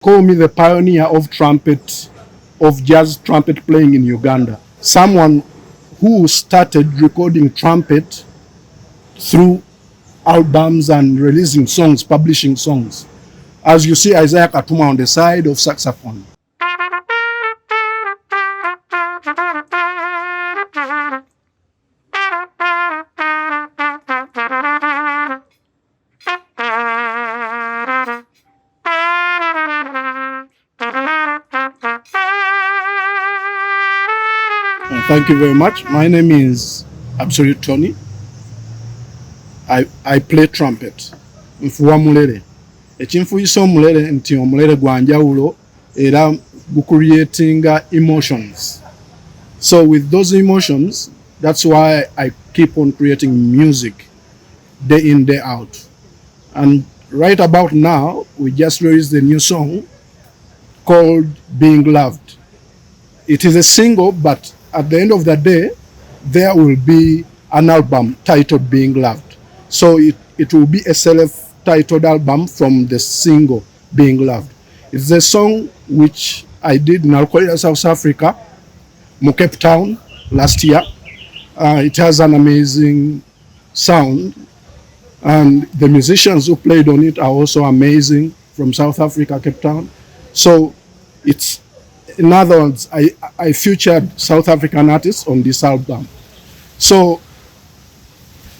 Call me the pioneer of trumpet, of jazz trumpet playing in Uganda. Someone who started recording trumpet through albums and releasing songs, publishing songs. As you see Isaiah Katuma on the side of saxophone. Thank you very much. My name is Absolute Tonny. I play trumpet. Nfuwa mulere. Echimfuyisa omulere nti omulere gwanjawulo era gucreating emotions. So with those emotions, that's why I keep on creating music day in, day out. And right about now, we just released a new song called Being Loved. It is a single, but at the end of the day, there will be an album titled Being Loved. So it will be a self-titled album from the single Being Loved. It's a song which I did in Kirya, South Africa, Cape Town, last year. It has an amazing sound, and the musicians who played on it are also amazing from South Africa, Cape Town. So it's, in other words, I featured South African artists on this album. So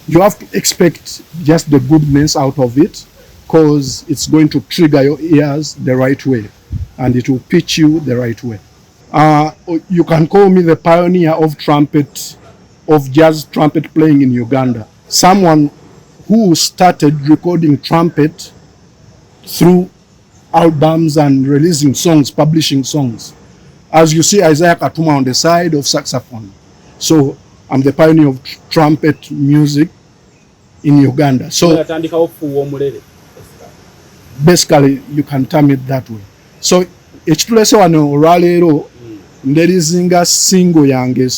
you have to expect just the goodness out of it, because it's going to trigger your ears the right way and it will pitch you the right way. You can call me the pioneer of trumpet, of jazz trumpet playing in Uganda. Someone who started recording trumpet through albums and releasing songs, publishing songs. As you see Isaiah Katuma on the side of saxophone. So I'm the pioneer of trumpet music in Uganda. So basically you can term it that way. So ekitulese wano olwaleero nderizinga single yange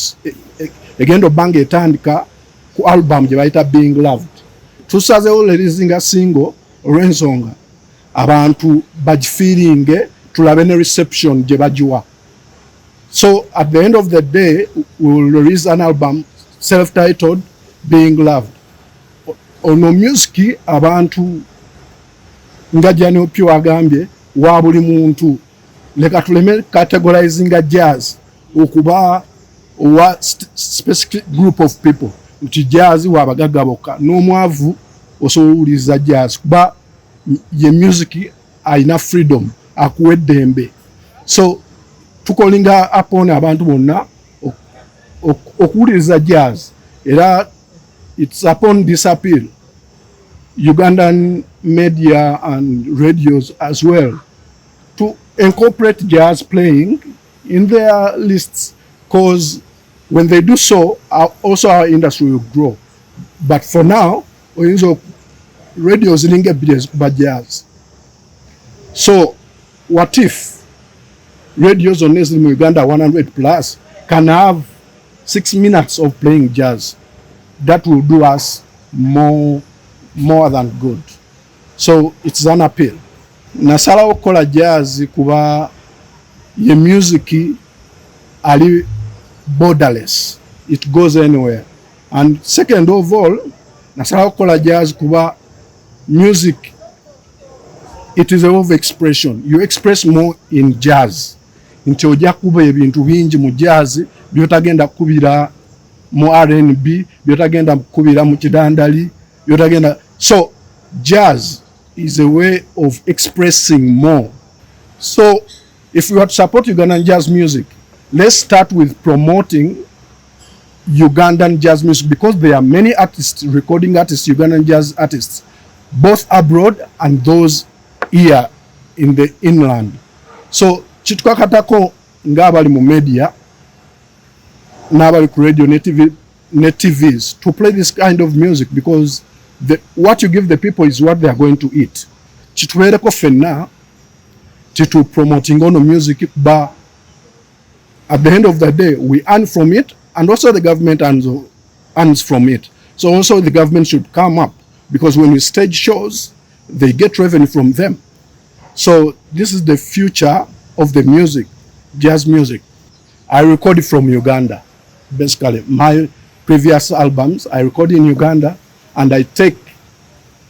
egenda obbanga etandika ku album gye bayita Being Loved. Tusazeewo releasinga single olw'ensonga abantu bagifiiringe, tulabe ne reception gye bagiwa. So at the end of the day, we will release an album self-titled Being Loved. Ono music abantu nga Jani Opio agambye wa buli muntu, leka tuleme categorizing jazz okuba wa specific group of people. Nti jazz wa abagagga bokka n'omwavu osobola jazz kuba ye music ayina freedom, akuwa eddembe. So tukolinga upon abantu bonna okuwuliriza jazz, era it's upon this appeal Ugandan media and radios as well to incorporate jazz playing in their lists, because when they do so, also our industry will grow. But for now, radios in but jazz. So what if radios on Uganda 100 plus can have 6 minutes of playing jazz? That will do us more than good. So it's an appeal. Nasalawo okukola jazz kuba ye music ali borderless. It goes anywhere. And second of all, nasalawo okukola jazz kuba music, it is a way of expression. You express more in jazz. Nti ojja kuba ebintu bingi mu jazz byotagenda kubira mu R&B, byotagenda kubira mu kidandali, byotagenda. So jazz is a way of expressing more. So if you want to support Ugandan jazz music, let's start with promoting Ugandan jazz music, because there are many artists, recording artists, Ugandan jazz artists, both abroad and those here in the inland. So chitukakatako ngabali mu media n'abali ku radio net TVs to play this kind of music, because what you give the people is what they are going to eat. Chitubereko fenna titu promoting ono music, but at the end of the day we earn from it, and also the government earns from it. So also the government should come up, because when we stage shows, they get revenue from them. So this is the future of the music, jazz music. I recorded from Uganda, basically. My previous albums I recorded in Uganda, and I take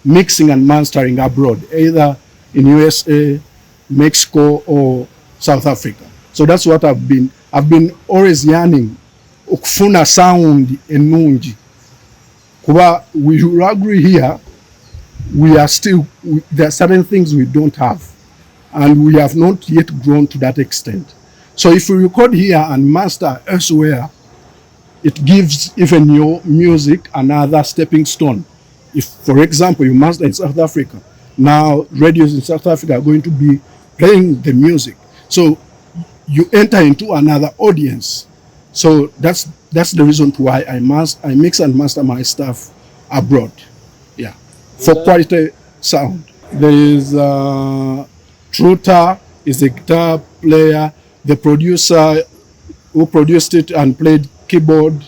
mixing and mastering abroad, either in USA, Mexico, or South Africa. So that's what I've been always yearning, okufuna sound enungi. Kuba we will agree here, there are certain things we don't have, and we have not yet grown to that extent. So if we record here and master elsewhere, it gives even your music another stepping stone. If, for example, you master in South Africa, now radios in South Africa are going to be playing the music. So you enter into another audience. So that's the reason why I mix and master my stuff abroad. Yeah, for quality sound. There is Truta is a guitar player. The producer who produced it and played keyboard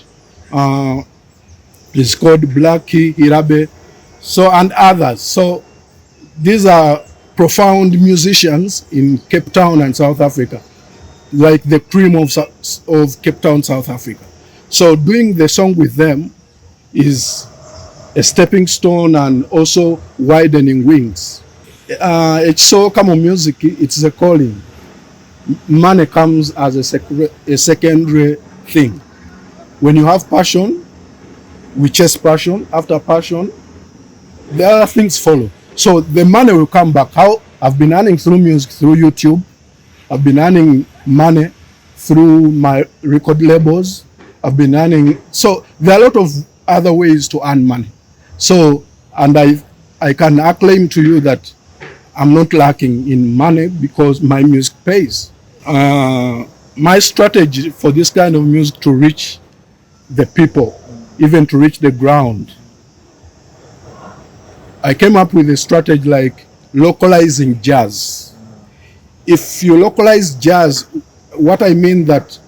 is called Blackie Hirabe, so, and others. So these are profound musicians in Cape Town and South Africa, like the cream of Cape Town, South Africa. So doing the song with them is a stepping stone and also widening wings. It's so common music, it's a calling. Money comes as a secondary thing. When you have passion, we chase passion. After passion, the other things follow. So the money will come back. How I've been earning through music, through YouTube. I've been earning money through my record labels. I've been earning. So there are a lot of other ways to earn money. So, and I can acclaim to you that I'm not lacking in money because my music pays. My strategy for this kind of music to reach the people, even to reach the ground, I came up with a strategy like localizing jazz. If you localize jazz, what I mean that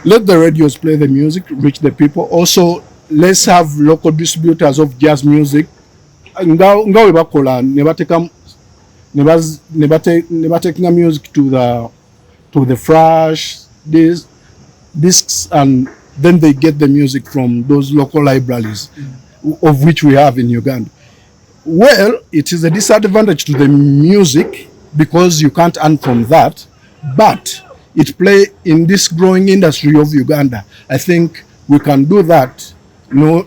let the radios play the music, reach the people. Also, let's have local distributors of jazz music. Nga bakola never taking music to the flash discs, and then they get the music from those local libraries, of which we have in Uganda. Well, it is a disadvantage to the music because you can't earn from that, but it play in this growing industry of Uganda. I think we can do that. No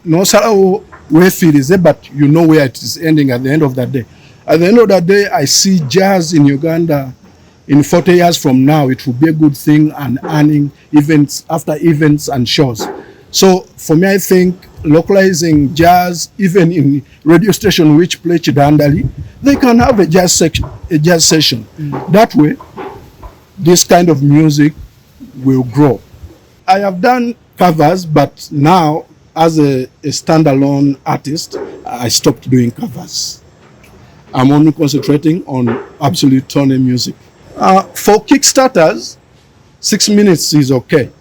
where it is, but you know where it is ending at the end of that day. At the end of that day, I see jazz in Uganda in 40 years from now. It will be a good thing, and earning events after events and shows. So for me, I think localizing jazz, even in radio station which play Chidandali, they can have a jazz session. That way, this kind of music will grow. I have done covers, but now as a standalone artist, I stopped doing covers. I'm only concentrating on Absolute Tonny music. For Kickstarters, 6 minutes is okay,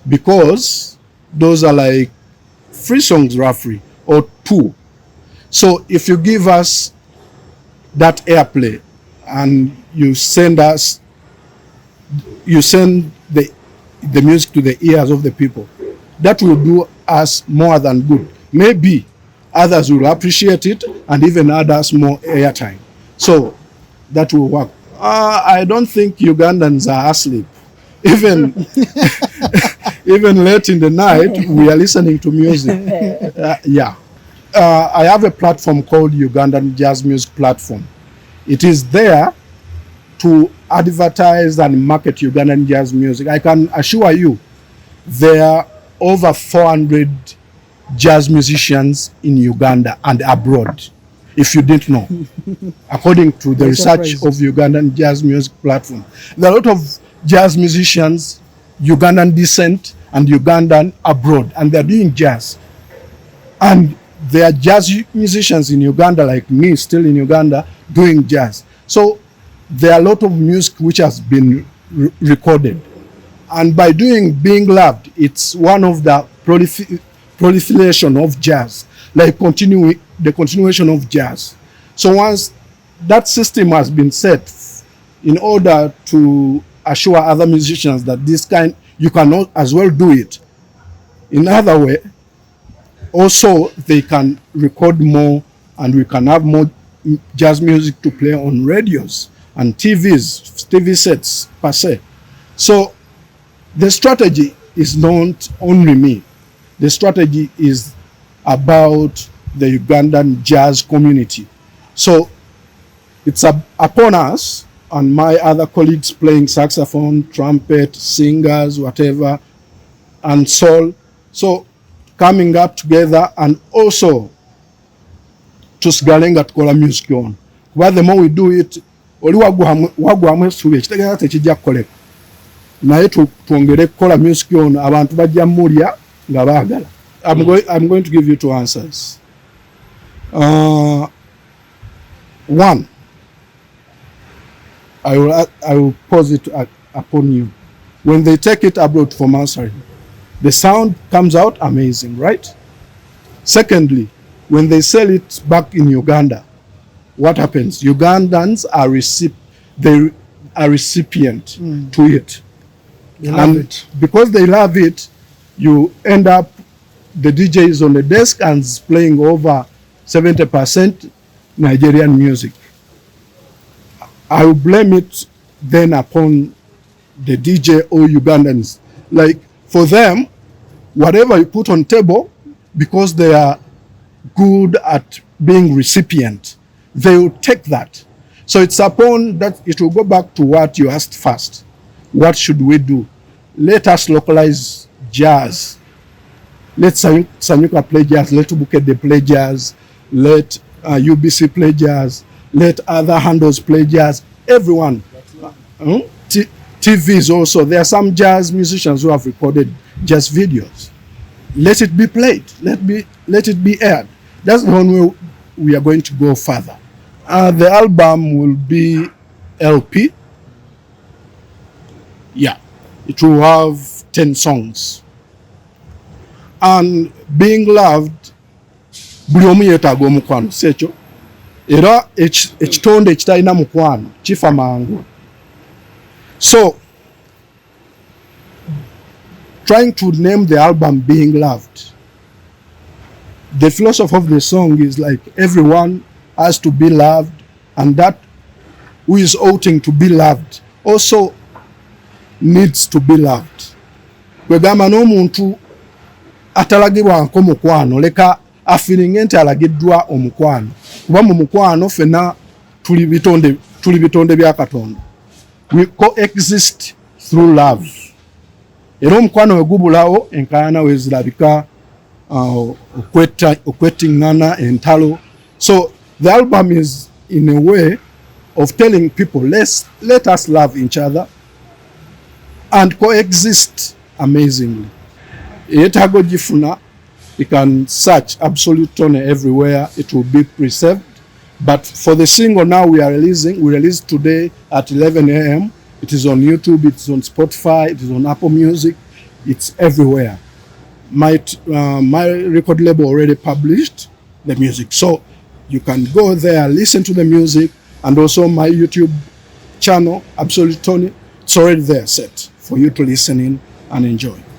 because those are like 3 songs roughly, or 2. So if you give us that airplay and you send the music to the ears of the people, that will do us more than good. Maybe others will appreciate it and even add us more airtime. So that will work. I don't think Ugandans are asleep. Even even late in the night, we are listening to music. Yeah. I have a platform called Ugandan Jazz Music Platform. It is there to advertise and market Ugandan jazz music. I can assure you there are over 400 jazz musicians in Uganda and abroad, if you didn't know, according to the research of Ugandan Jazz Music Platform. There are a lot of jazz musicians, Ugandan descent and Ugandan abroad, and they're doing jazz. And there are jazz musicians in Uganda, like me, still in Uganda, doing jazz. So there are a lot of music which has been recorded. And by being loved, it's one of the proliferation of jazz, like the continuation of jazz. So once that system has been set in order to assure other musicians that this kind, you can as well do it. In other way, also they can record more and we can have more jazz music to play on radios and TV sets per se. So the strategy is not only me. The strategy is about the Ugandan jazz community. So it's upon us and my other colleagues playing saxophone, trumpet, singers, whatever, and soul. So coming up together and also tusigalenga tukola music on. Kuba the more we do it, oli wagwamu esubi ekitegeeza tekijja kukoleka. Naye tuongere kukola music on abantu bajja mulya nga baagala. I'm going to give you two answers. One, I will pose it upon you. When they take it abroad for mastering, the sound comes out amazing, right? Secondly, when they sell it back in Uganda, what happens? Ugandans are recipient to it. They love it. Because they love it, you end up, the DJ is on the desk and is playing over 70% Nigerian music. I will blame it then upon the DJ or Ugandans. Like for them, whatever you put on table, because they are good at being recipient, they will take that. So it's upon that, it will go back to what you asked first. What should we do? Let us localize jazz. Let Sanyuka play jazz, let Bukede play jazz, let UBC play jazz, let other handles play jazz, everyone. TVs also, there are some jazz musicians who have recorded jazz videos. Let it be played, let it be aired. That's the one way we are going to go further. The album will be LP. Yeah, it will have 10 songs. And being loved, buli omu yeetaaga omukwano sekyo era ekitonde ekitalina mukwano kifa mangu. So trying to name the album Being Loved, the philosophy of the song is like everyone has to be loved, and that who is outing to be loved also needs to be loved. Kwegamba n'omuntu atalagibwanko mukwano leka afiringe nti alagiddwa omukwano, kuba mu mukwano fena tuli bitonde bya Katonda. We coexist through love. Era omukwano we gubulawo enkaayana we zirabika okwettingana entalo. So the album is in a way of telling people, let us love each other and coexist amazingly. Yetaago gifuna, you can search Absolute Tonny everywhere, it will be preserved. But for the single now we released today at 11 a.m. It is on YouTube, it's on Spotify, it is on Apple Music, it's everywhere. My record label already published the music. So you can go there, listen to the music, and also my YouTube channel, Absolute Tonny, it's already there set for you to listen in and enjoy.